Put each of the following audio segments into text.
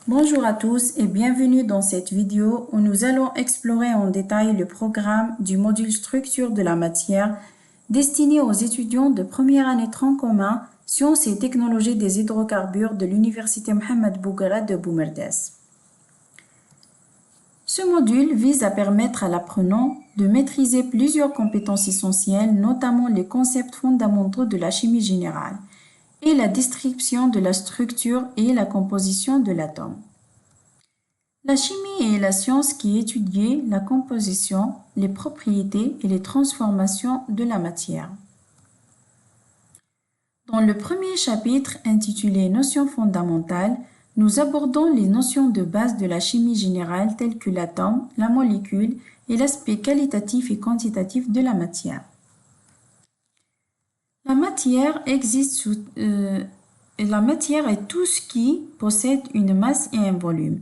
Bonjour à tous et bienvenue dans cette vidéo où nous allons explorer en détail le programme du module structure de la matière destiné aux étudiants de première année tronc commun sciences et technologies des hydrocarbures de l'université Mohamed Bouguerat de Boumerdès. Ce module vise à permettre à l'apprenant de maîtriser plusieurs compétences essentielles, notamment les concepts fondamentaux de la chimie générale et la description de la structure et la composition de l'atome. La chimie est la science qui étudie la composition, les propriétés et les transformations de la matière. Dans le premier chapitre intitulé Notions fondamentales, nous abordons les notions de base de la chimie générale telles que l'atome, la molécule et l'aspect qualitatif et quantitatif de la matière. La matière est tout ce qui possède une masse et un volume.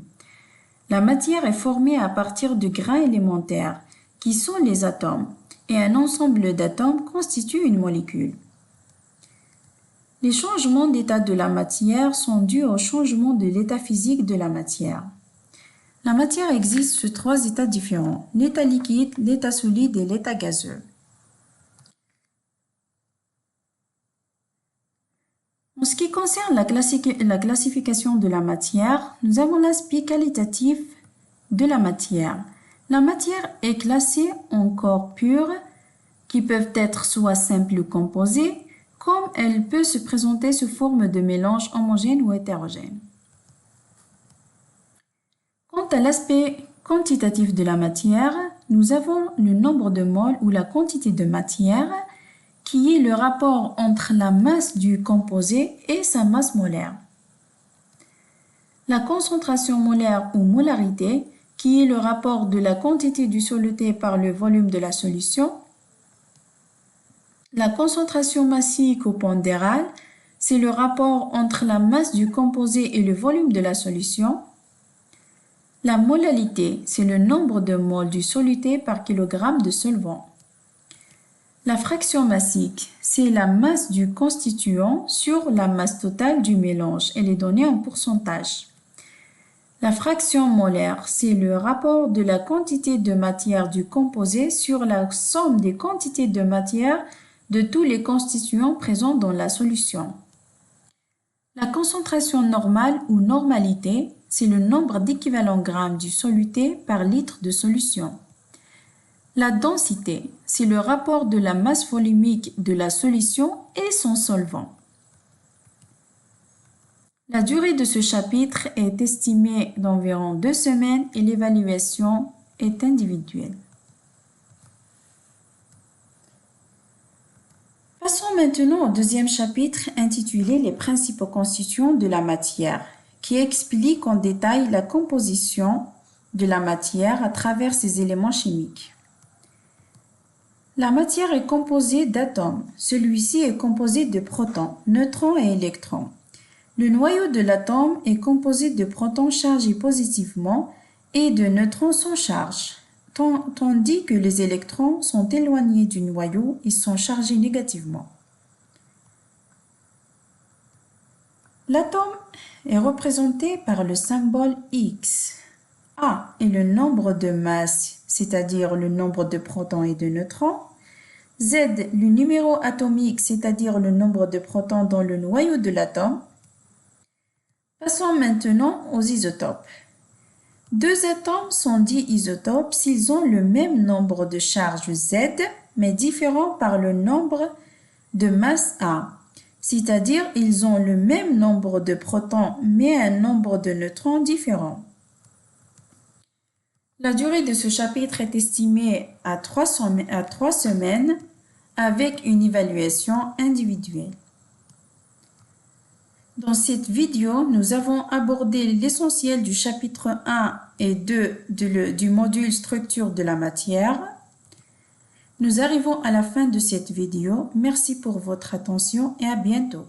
La matière est formée à partir de grains élémentaires, qui sont les atomes, et un ensemble d'atomes constitue une molécule. Les changements d'état de la matière sont dus au changement de l'état physique de la matière. La matière existe sous 3 états différents, l'état liquide, l'état solide et l'état gazeux. En ce qui concerne la classification de la matière, nous avons l'aspect qualitatif de la matière. La matière est classée en corps purs qui peuvent être soit simples ou composés, comme elle peut se présenter sous forme de mélange homogène ou hétérogène. Quant à l'aspect quantitatif de la matière, nous avons le nombre de moles ou la quantité de matière qui est le rapport entre la masse du composé et sa masse molaire. La concentration molaire ou molarité, qui est le rapport de la quantité du soluté par le volume de la solution. La concentration massique ou pondérale, c'est le rapport entre la masse du composé et le volume de la solution. La molalité, c'est le nombre de moles du soluté par kilogramme de solvant. La fraction massique, c'est la masse du constituant sur la masse totale du mélange. Elle est donnée en pourcentage. La fraction molaire, c'est le rapport de la quantité de matière du composé sur la somme des quantités de matière de tous les constituants présents dans la solution. La concentration normale ou normalité, c'est le nombre d'équivalents grammes du soluté par litre de solution. La densité, c'est le rapport de la masse volumique de la solution et son solvant. La durée de ce chapitre est estimée d'environ 2 semaines et l'évaluation est individuelle. Passons maintenant au deuxième chapitre intitulé Les principaux constituants de la matière, qui explique en détail la composition de la matière à travers ses éléments chimiques. La matière est composée d'atomes. Celui-ci est composé de protons, neutrons et électrons. Le noyau de l'atome est composé de protons chargés positivement et de neutrons sans charge, tandis que les électrons sont éloignés du noyau et sont chargés négativement. L'atome est représenté par le symbole X. A est le nombre de masses, c'est-à-dire le nombre de protons et de neutrons. Z, le numéro atomique, c'est-à-dire le nombre de protons dans le noyau de l'atome. Passons maintenant aux isotopes. 2 atomes sont dits isotopes s'ils ont le même nombre de charges Z, mais différents par le nombre de masses A, c'est-à-dire ils ont le même nombre de protons, mais un nombre de neutrons différent. La durée de ce chapitre est estimée à 3 semaines avec une évaluation individuelle. Dans cette vidéo, nous avons abordé l'essentiel du chapitre 1 et 2 du module structure de la matière. Nous arrivons à la fin de cette vidéo. Merci pour votre attention et à bientôt.